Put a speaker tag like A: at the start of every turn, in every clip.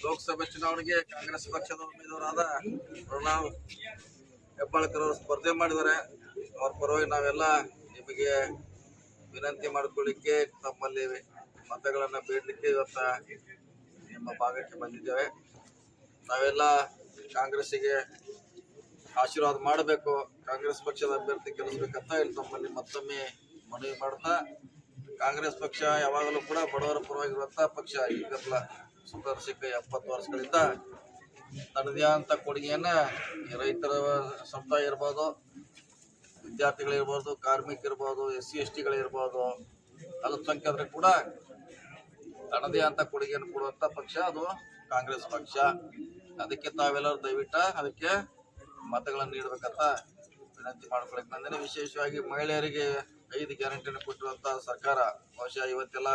A: ಲೋಕಸಭೆ ಚುನಾವಣೆಗೆ ಕಾಂಗ್ರೆಸ್ ಪಕ್ಷದ ಉಮೇದುವಾರರಾದ ಪ್ರಣವ್ ಹೆಬ್ಬಾಳ್ಕರ್ ಅವರು ಸ್ಪರ್ಧೆ ಮಾಡಿದ್ದಾರೆ. ಅವ್ರ ಪರವಾಗಿ ನಾವೆಲ್ಲ ನಿಮಗೆ ವಿನಂತಿ ಮಾಡಿಕೊಳ್ಳಿಕ್ಕೆ ತಮ್ಮಲ್ಲಿ ಮತಗಳನ್ನ ಬೇಡಲಿಕ್ಕೆ ಇವತ್ತ ನಿಮ್ಮ ಭಾಗಕ್ಕೆ ಬಂದಿದ್ದೇವೆ. ನಾವೆಲ್ಲ ಕಾಂಗ್ರೆಸ್ಸಿಗೆ ಆಶೀರ್ವಾದ ಮಾಡಬೇಕು, ಕಾಂಗ್ರೆಸ್ ಪಕ್ಷದ ಅಭ್ಯರ್ಥಿ ಗೆಲ್ಲಿಸಬೇಕಂತ ಇಲ್ಲಿ ತಮ್ಮಲ್ಲಿ ಮತ್ತೊಮ್ಮೆ ಮನವಿ ಮಾಡ್ತಾ, ಕಾಂಗ್ರೆಸ್ ಪಕ್ಷ ಯಾವಾಗಲೂ ಕೂಡ ಬಡವರ ಪರವಾಗಿರುವಂತಹ ಪಕ್ಷ. ಈಗಲ್ಲ ಸುಧಾರಿಸಿಕ 70 ವರ್ಷಗಳಿಂದ ತನ್ನದೇ ಆದಂಥ ಕೊಡುಗೆಯನ್ನ ರೈತರ ಸಮುದಾಯ ಇರ್ಬೋದು, ವಿದ್ಯಾರ್ಥಿಗಳಿರ್ಬೋದು, ಕಾರ್ಮಿಕರಿರ್ಬೋದು, SC STಗಳಿರ್ಬೋದು, ಅಲ್ಪಸಂಖ್ಯಾತರಿಗೆ ಕೂಡ ತನ್ನದೇ ಆದಂಥ ಕೊಡುಗೆಯನ್ನು ಕೊಡುವಂಥ ಪಕ್ಷ ಅದು ಕಾಂಗ್ರೆಸ್ ಪಕ್ಷ. ಅದಕ್ಕೆ ತಾವೆಲ್ಲರೂ ದಯವಿಟ್ಟು ಅದಕ್ಕೆ ಮತಗಳನ್ನು ನೀಡಬೇಕಂತ ವಿನಂತಿ ಮಾಡ್ಕೊಳಕ್ಕೆ ನಂದೇನೆ. ವಿಶೇಷವಾಗಿ ಮಹಿಳೆಯರಿಗೆ 5 ಗ್ಯಾರಂಟಿಯನ್ನು ಕೊಟ್ಟಿರುವಂಥ ಸರ್ಕಾರ. ಬಹುಶಃ ಇವತ್ತೆಲ್ಲ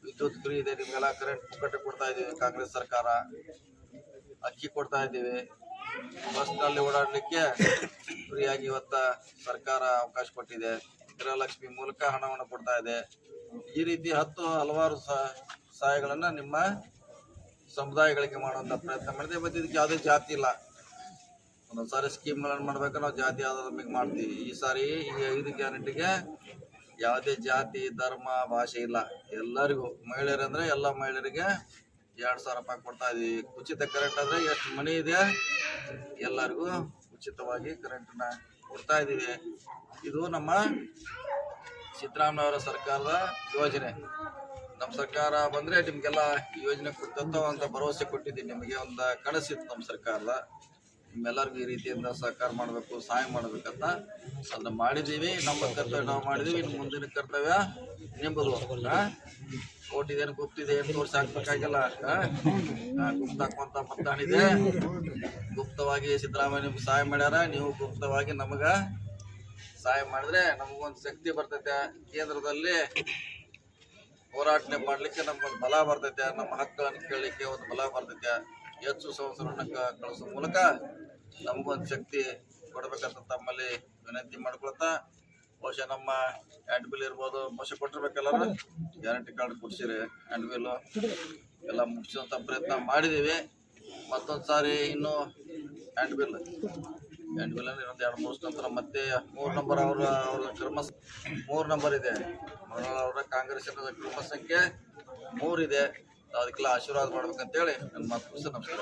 A: ವಿದ್ಯುತ್ ಫ್ರೀ ಇದೆ, ನಿಮಗೆಲ್ಲ ಕರೆಂಟ್ ಪುಕ್ಕಟ್ಟೆ ಕೊಡ್ತಾ ಇದ್ದೀವಿ. ಕಾಂಗ್ರೆಸ್ ಸರ್ಕಾರ ಅಕ್ಕಿ ಕೊಡ್ತಾ ಇದ್ದೀವಿ, ಬಸ್ನಲ್ಲಿ ಓಡಾಡಲಿಕ್ಕೆ ಫ್ರೀಯಾಗಿ ಇವತ್ತ ಸರ್ಕಾರ ಅವಕಾಶ ಕೊಟ್ಟಿದೆ. ಗೃಹಲಕ್ಷ್ಮಿ ಮೂಲಕ ಹಣವನ್ನು ಕೊಡ್ತಾ ಇದೆ. ಈ ರೀತಿ ಹಲವಾರು ಸಹಾಯಗಳನ್ನು ನಿಮ್ಮ ಸಮುದಾಯಗಳಿಗೆ ಮಾಡುವಂಥ ಪ್ರಯತ್ನ ಮಾಡಿದೆ. ಮತ್ತು ಇದಕ್ಕೆ ಯಾವುದೇ ಜಾತಿ ಇಲ್ಲ. ಒಂದೊಂದು ಸಾರಿ ಸ್ಕೀಮ್ಗಳನ್ನು ಮಾಡ್ಬೇಕು, ನಾವು ಜಾತಿ ಆಧಾರದ ಮೇಲೆ ಮಾಡ್ತೀವಿ. ಈ ಸಾರಿ ಈ 5 ಗ್ಯಾರಂಟಿಗೆ ಯಾವುದೇ ಜಾತಿ, ಧರ್ಮ, ಭಾಷೆ ಇಲ್ಲ. ಎಲ್ಲರಿಗೂ ಮಹಿಳೆಯರಂದ್ರೆ ಎಲ್ಲ ಮಹಿಳೆಯರಿಗೆ 2000 ರೂಪಾಯಿ ಕೊಡ್ತಾ ಇದೀವಿ. ಉಚಿತ ಕರೆಂಟ್ ಅಂದರೆ ಎಷ್ಟು ಮನೆ ಇದೆ ಎಲ್ಲರಿಗೂ ಉಚಿತವಾಗಿ ಕರೆಂಟನ್ನ ಕೊಡ್ತಾ ಇದ್ದೀವಿ. ಇದು ನಮ್ಮ ಸಿದ್ದರಾಮಯ್ಯವರ ಸರ್ಕಾರದ ಯೋಜನೆ. ನಮ್ಮ ಸರ್ಕಾರ ಬಂದರೆ ನಿಮಗೆಲ್ಲ ಯೋಜನೆ ಕೊಡ್ತಂತ ಒಂದು ಭರವಸೆ ಕೊಟ್ಟಿದ್ದೀನಿ. ನಿಮಗೆ ಒಂದು ಕನಸಿತ್ತು ನಮ್ಮ ಸರ್ಕಾರದ. ನಿಮ್ಮೆಲ್ಲರಿಗೂ ಈ ರೀತಿಯಿಂದ ಸಹಕಾರ ಮಾಡಬೇಕು, ಸಹಾಯ ಮಾಡಬೇಕಂತ ಅದನ್ನ ಮಾಡಿದ್ದೀವಿ. ನಮ್ಮ ಕರ್ತವ್ಯ ನಾವು ಮಾಡಿದ್ದೀವಿ. ಇನ್ನು ಮುಂದಿನ ಕರ್ತವ್ಯ ನಿಂಬುದು. ಓಟಿದೇನು ಗುಪ್ತಿದೆ ಏನು ತೋರಿಸಿ ಹಾಕ್ಬೇಕಾಗಿಲ್ಲ. ಗುಪ್ತಾಕುವಂತ ಮತದಾನಿದೆ. ಗುಪ್ತವಾಗಿ ಸಿದ್ದರಾಮಯ್ಯ ನಿಮ್ಗೆ ಸಹಾಯ ಮಾಡ್ಯಾರ, ನೀವು ಗುಪ್ತವಾಗಿ ನಮಗೆ ಸಹಾಯ ಮಾಡಿದ್ರೆ ನಮಗೊಂದು ಶಕ್ತಿ ಬರ್ತೈತೆ. ಕೇಂದ್ರದಲ್ಲಿ ಹೋರಾಟನೆ ಮಾಡಲಿಕ್ಕೆ ನಮಗೊಂದು ಬಲ ಬರ್ತೈತೆ. ನಮ್ಮ ಹಕ್ಕುಗಳನ್ನು ಕೇಳಲಿಕ್ಕೆ ಒಂದು ಬಲ ಬರ್ತೈತೆ. ಹೆಚ್ಚು ಸಂವತ್ಸರವನ್ನು ಕಳಿಸೋ ಮೂಲಕ ನಮಗೊಂದು ಶಕ್ತಿ ಕೊಡಬೇಕಂತ ತಮ್ಮಲ್ಲಿ ವಿನಂತಿ ಮಾಡ್ಕೊಳ್ತಾ, ಬಹುಶಃ ನಮ್ಮ ಹ್ಯಾಂಡ್ ಬಿಲ್ ಇರ್ಬೋದು, ಬಹುಶಃ ಕೊಟ್ಟಿರ್ಬೇಕಲ್ಲ, ಗ್ಯಾರಂಟಿ ಕಾರ್ಡ್ ಕೊಡ್ಸಿರಿ, ಹ್ಯಾಂಡ್ ಬಿಲ್ಲು ಎಲ್ಲ ಮುಗಿಸುವಂಥ ಪ್ರಯತ್ನ ಮಾಡಿದ್ದೀವಿ. ಮತ್ತೊಂದು ಸಾರಿ ಇನ್ನೂ ಹ್ಯಾಂಡ್ ಬಿಲ್ ಅಂದ್ರೆ ಇನ್ನೊಂದು 2-3 ನಂತರ ಮತ್ತೆ 3 ನಂಬರ್ ಅವರ ಕ್ರಮ 3 ನಂಬರ್ ಇದೆ. ಅವರ ಕಾಂಗ್ರೆಸ್ಸಿನ ಕ್ರಮ ಸಂಖ್ಯೆ 3 ಇದೆ. ಅದಕ್ಕೆಲ್ಲ ಆಶೀರ್ವಾದ ಮಾಡ್ಬೇಕಂತೇಳಿ ನನ್ನ ಮಾತು ನಮಸ್ಕಾರ.